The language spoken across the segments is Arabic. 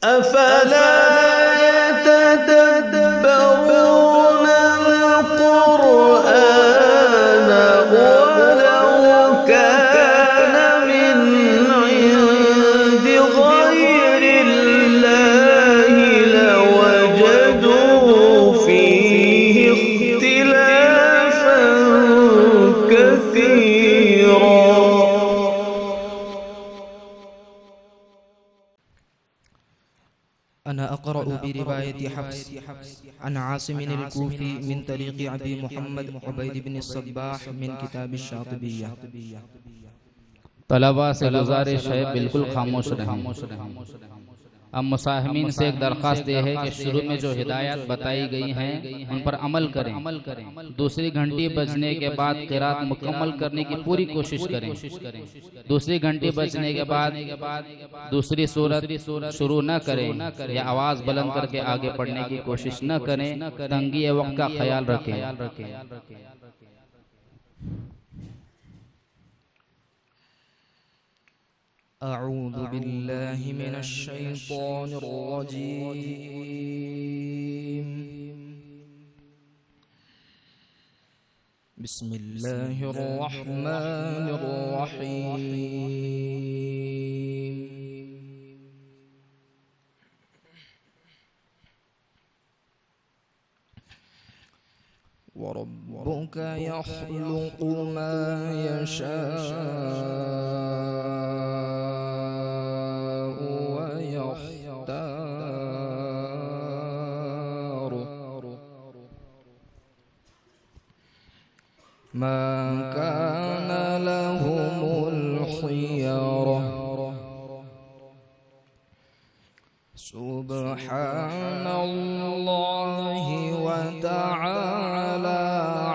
أفلا يتدبرون القرآن ولو كان من عند غير الله لوجدوا فيه اختلافا كثيرا. أنا أقرأ برواية حفص عن عاصم الكوفي من طريق أبي محمد عبيد بن الصباح من كتاب الشاطبية। तलबा से गुजारिश है बिल्कुल खामोश रहें। अब मुसाहिमीन से एक दरख्वास्त ये है कि शुरू में जो हिदायत बताई गई हैं उन पर अमल करें। दूसरी घंटी बजने के बाद क़िरात मुकम्मल करने की पूरी कोशिश करें। दूसरी घंटी बजने के बाद दूसरी सूरत शुरू न करें या आवाज़ बुलंद करके आगे पढ़ने की कोशिश न करें। तंगी वक्त का ख्याल रखें। أعوذ بالله من الشيطان الرجيم. بسم الله الرحمن الرحيم. وربك يخلق ما يشاء ويختار ما كان لهم الخيرة سبحان الله وتعالى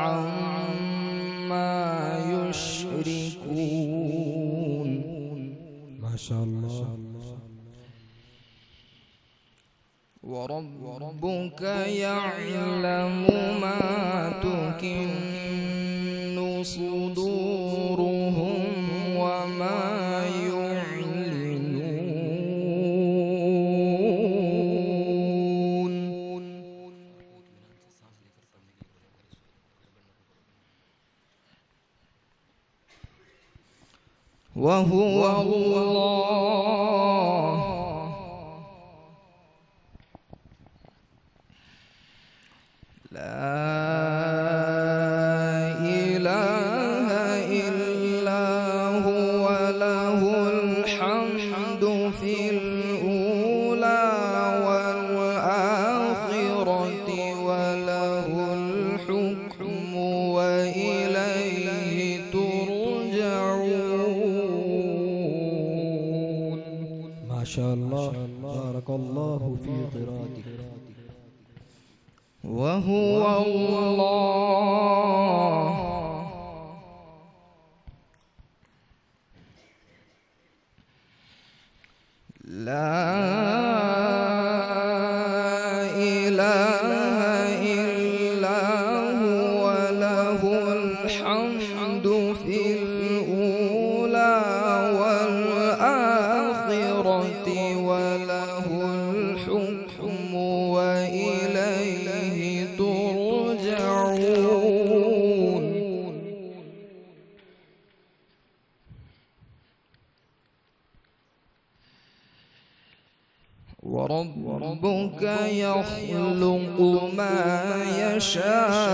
عما يشركون. ما شاء الله. وربك يعلم ما تكن صدورهم وما يعلنون. وهو الله لا إله إلا هو له الحمد في الأولى والآخرة وله الحكم وإليه ترجعون. ما شاء الله. بارك الله في قراءتك. وهو الله لا إله إلا هو له الحمد في الأولى والآخرة وله الحكم وإليه ترجعون. وربك يخلق ما يشاء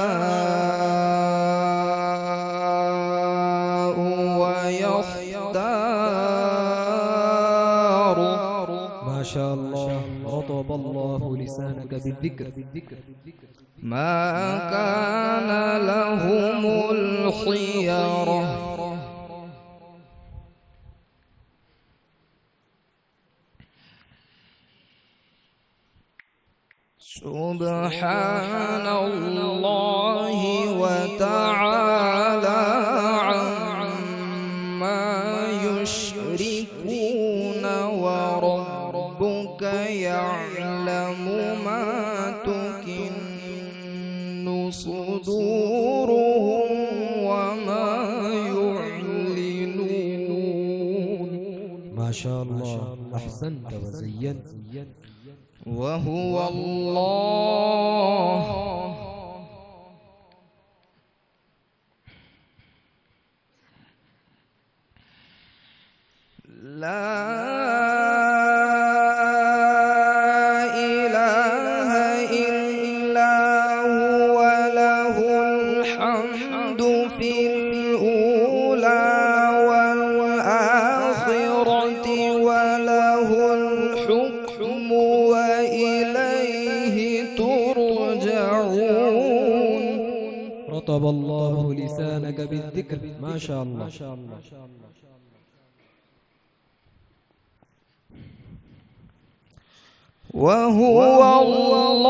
ويختار. ما شاء الله. رطب الله لسانك بالذكر. ما كان لهم الخيرة سبحان الله وتعالى عما يشركون. وربك يعلم ما تكن صدورهم وما يعلنون. ما شاء الله أحسنت وزينت. وهو الله لا إله إلا هو له الحمد في الأولى والآخرة وله الحكم وإليه ترجعون. رطب الله لسانك بالذكر. ما شاء الله. وهو الله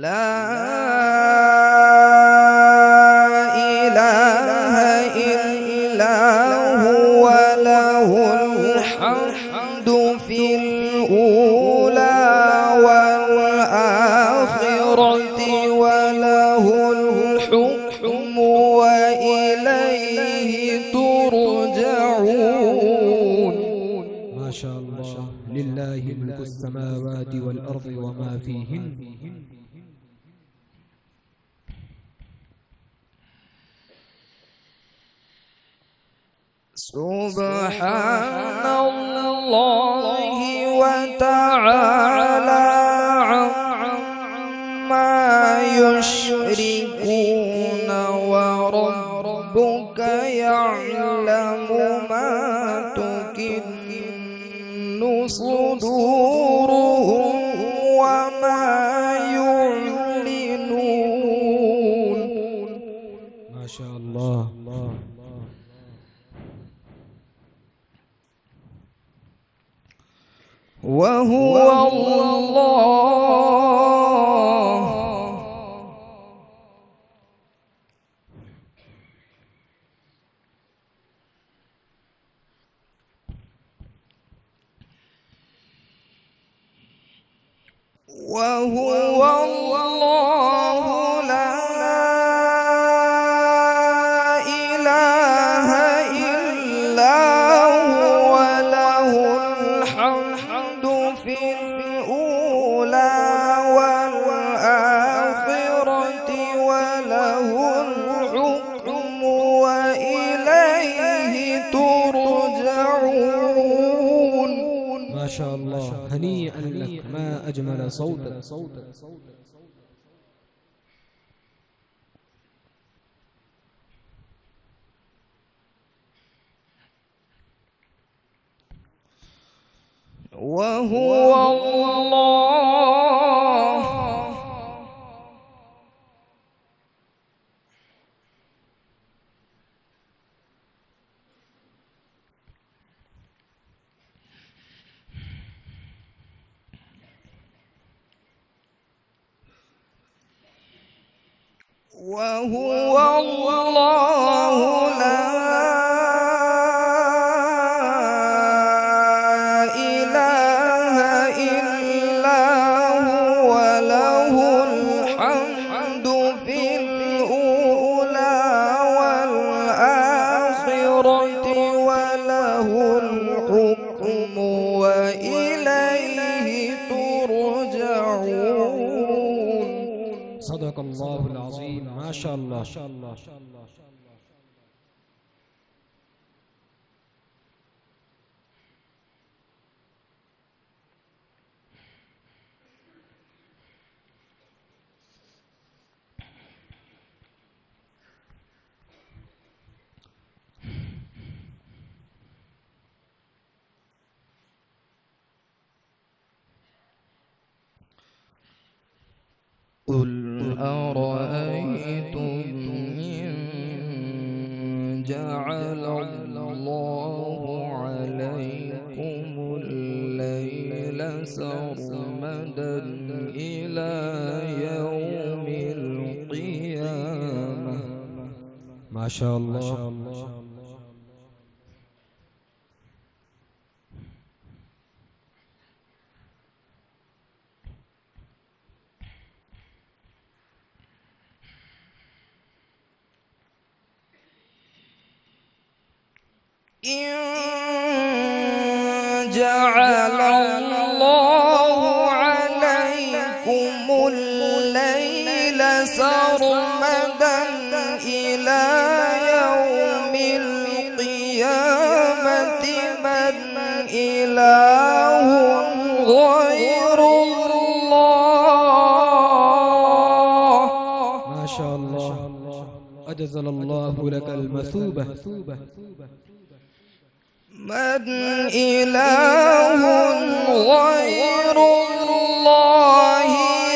لا إله إلا هو له الحمد في الأولى والآخرة وله الحكم وإليه ترجعون. ما شاء الله. لله ملك السماوات والأرض وما فيهن. سبحان الله وتعالى عما يشركون وربك يعلم ما تكن صدورهم وما يعلنون. ما شاء الله. وهو الله وهو الله لا إله إلا هو له الحمد في الأولى والآخرة وله الحكم وإليه ترجعون. ما شاء الله. هنيئا لك. ما أجمل صوتك. وهو الله وهو الله لا إله إلا هو له الحمد في الأولى والآخرة وله الحكم وإليه ترجعون. صدق الله العظيم. ما شاء الله. قل أرأيتم إن جعل الله عليكم الليل سرمدا إلى يوم القيامة. ما شاء الله. الليل سرمدا إلى يوم القيامة من إله غير الله. ما شاء الله، أجزل الله لك المثوبة. من إله غير الله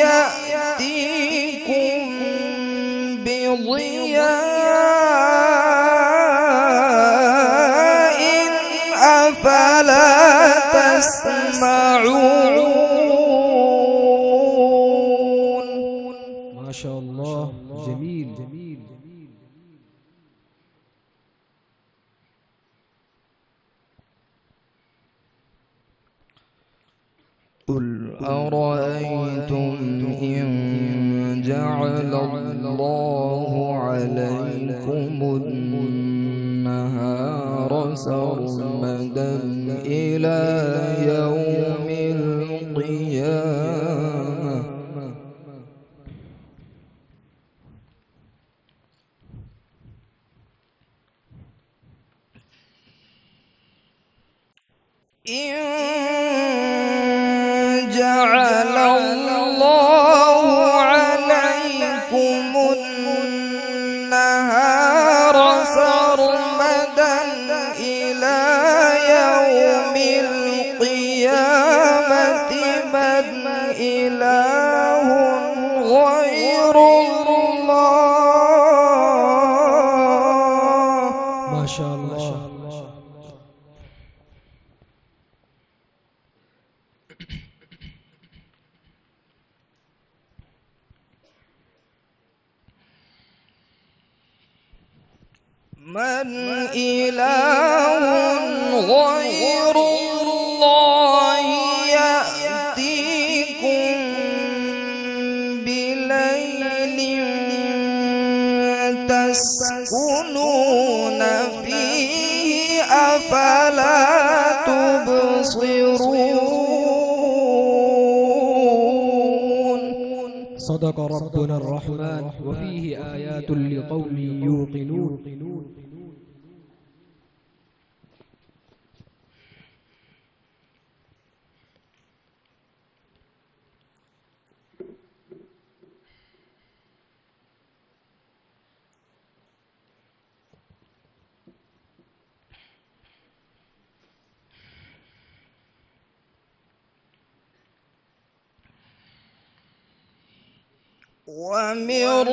يأتيكم بضياء أفلا تسمعون. ما شاء الله، جميل. قل أرأيتم إن جعل الله عليكم النهار سرمدا إلى يوم القيامة جعل الله عليكم النهار سرمدا إلى يوم القيامة من إله غير الله. ما شاء الله. من إله غير الله يأتيكم بليل تسكنون فيه أفلا تبصرون. صدق ربنا الرحمن، وفيه آيات لقوم يوقنون. ومن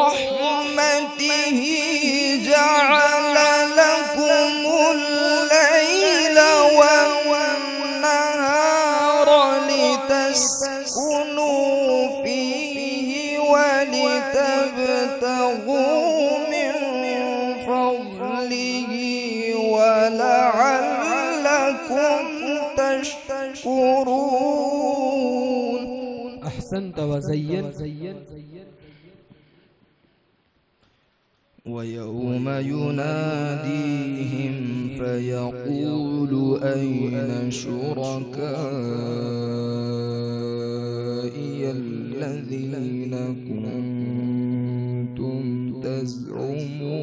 رحمته جعل لكم الليل والنهار لتسكنوا فيه ولتبتغوا من فضله ولعلكم تشكرون. أحسنت وزين. ويوم يناديهم فيقول أين شركائي الذين كنتم تزعمون.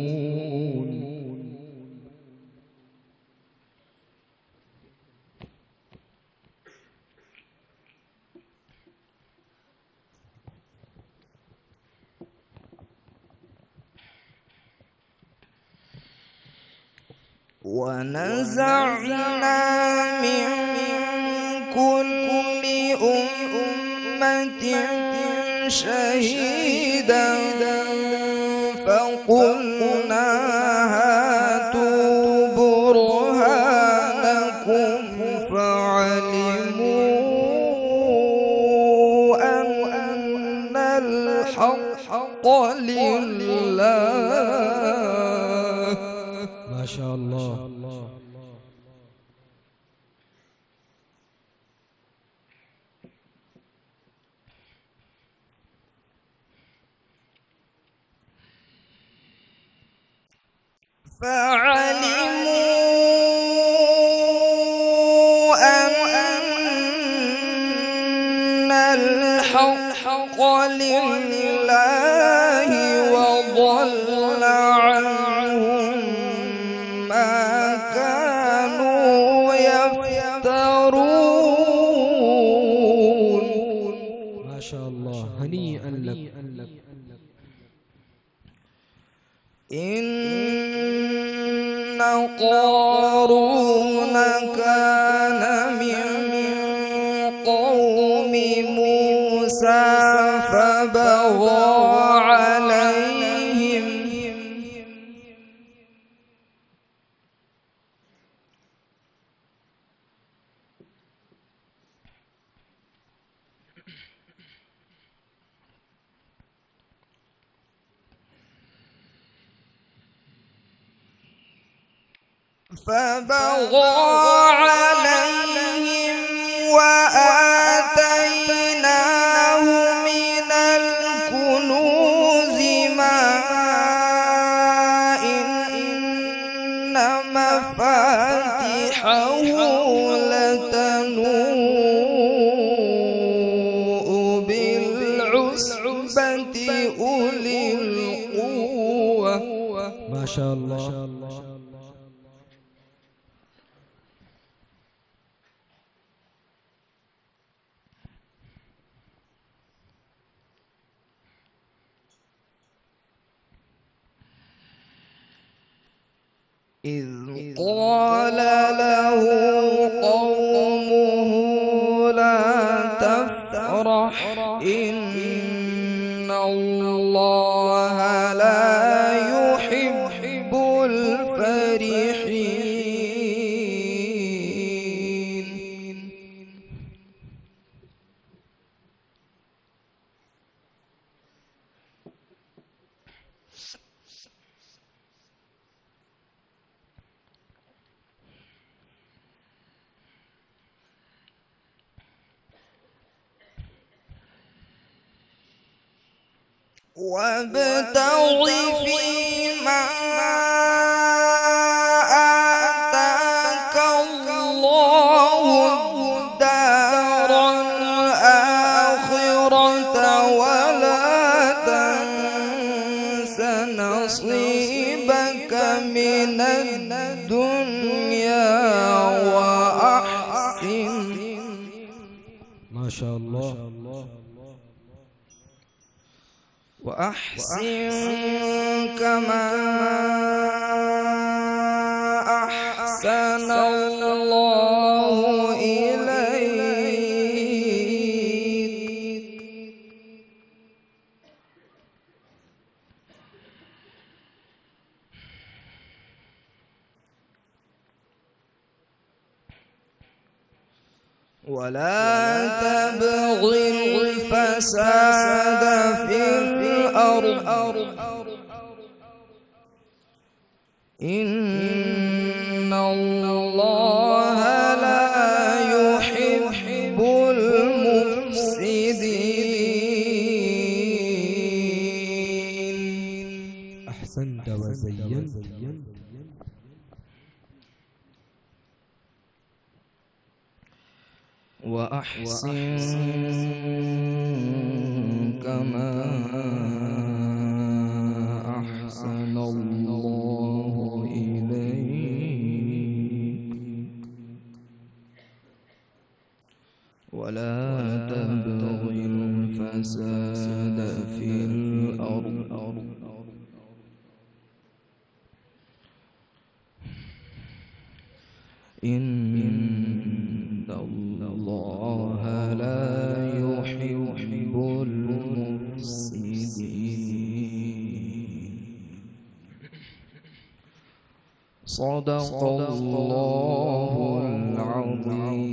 ونزعنا من كل أمة شهيدا فقلنا هاتوا برهانكم فعلموا أن الحق لله. ما شاء الله. فعلموا أن الحق الحق لله وضل عنهم ما كانوا يفترون. ما شاء الله، هنيئا لك. إن قارون كان من قوم موسى فبغى عليهم وآتيناه من الكنوز ما إن مفاتحه لتنوء بالعصبة أولي القوة. ما شاء الله. إذ قال له قومه لا تفرح إن الله لا يحب الفرحين. وابتغ فيما آتاك الله الدار الآخرة ولا تنس نصيبك من الدنيا وأحسن. ما شاء الله. وأحسن كما أحسن الله إليك. ولا تبغ الفساد في الأرض إن الله لا يحب المفسدين. أحسنت وزينت. وأحسن كما أحسن الله إليك ولا تبغ الفساد في الأرض إن الله لا يحب المفسدين. صدق الله العظيم.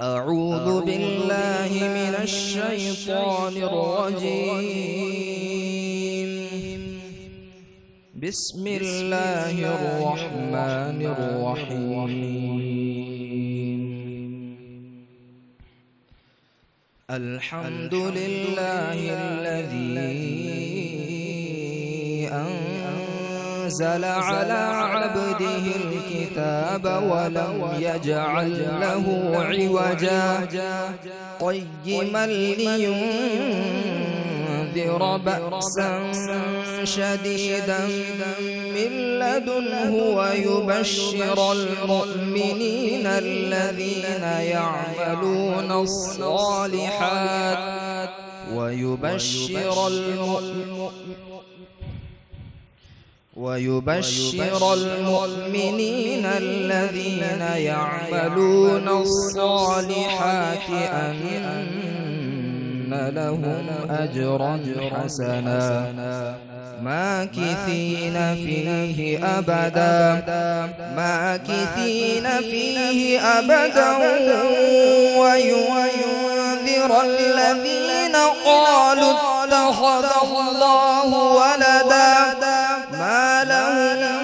أعوذ بالله من الشيطان الرجيم. بسم الله الرحمن الرحيم. الحمد لله الذي أنزل على عبده الكتاب ولم يجعل له عوجا قيما لينذر بأسا شديدا من لدنه ويبشر المؤمنين الذين يعملون الصالحات ويبشر المؤمنين الذين يعملون الصالحات أن لهم أجرا حسنا ماكثين فيه أبدا وينذر الذين قالوا اتخذ الله ولدا ما لهم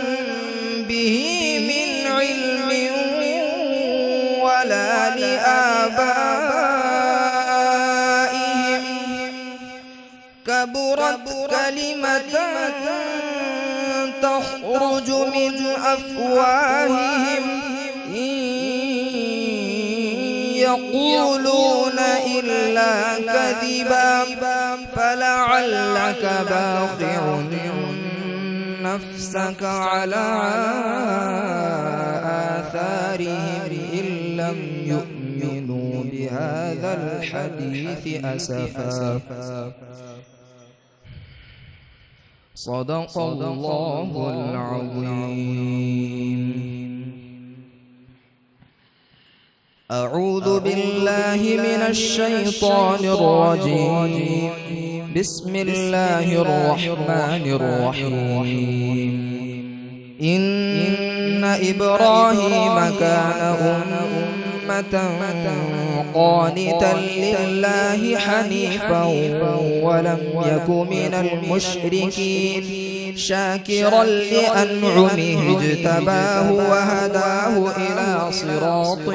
به من علم ولا لآبائهم كبرت كلمة تخرج من أفواههم إن يقولون إلا كذبا فلعلك باخع نفسك على آثارهم إن لم يؤمنوا بهذا الحديث أسفا صدق الله العظيم. أعوذ بالله من الشيطان الرجيم. بسم الله الرحمن الرحيم. إن إبراهيم كان أمة قانتا لله حنيفا ولم يك من المشركين شاكرا لأنعمه اجتباه وهداه إلى صراط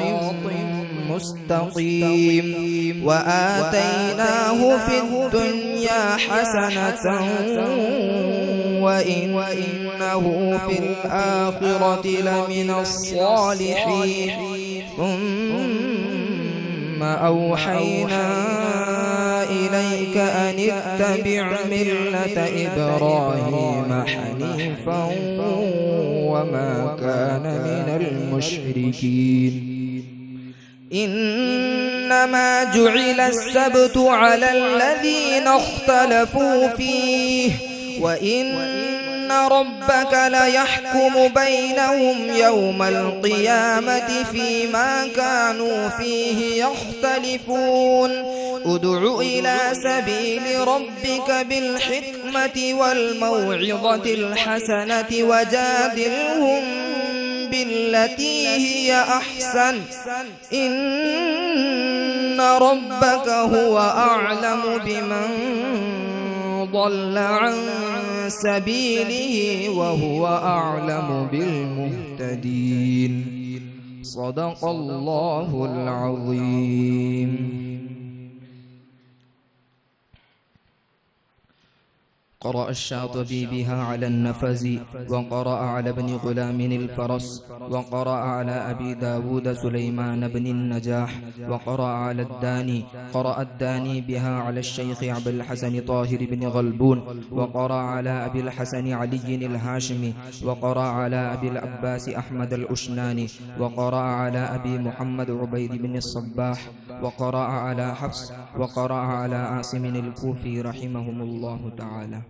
مستقيم وآتيناه في الدنيا حسنة وإنه في الآخرة لمن الصالحين ثم أوحينا إليك أن اتبع ملة إبراهيم حنيفا وما كان من المشركين إنما جعل السبت على الذين اختلفوا فيه وإن ربك ليحكم بينهم يوم القيامة فيما كانوا فيه يختلفون ادع إلى سبيل ربك بالحكمة والموعظة الحسنة وجادلهم بالتي هي أحسن إن ربك هو أعلم بمن ضل عن سبيله وهو أعلم بالمهتدين صدق الله العظيم. قرأ الشاطبي بها على النفز وقرأ على ابن غلام الفرس وقرأ على أبي داود سليمان بن النجاح وقرأ على الداني. قرأ الداني بها على الشيخ أبي الحسن طاهر بن غلبون وقرأ على أبي الحسن علي الهاشمي وقرأ على أبي العباس أحمد الأشناني وقرأ على أبي محمد عبيد بن الصباح وقرأ على حفص وقرأ على عاصم الكوفي رحمهم الله تعالى.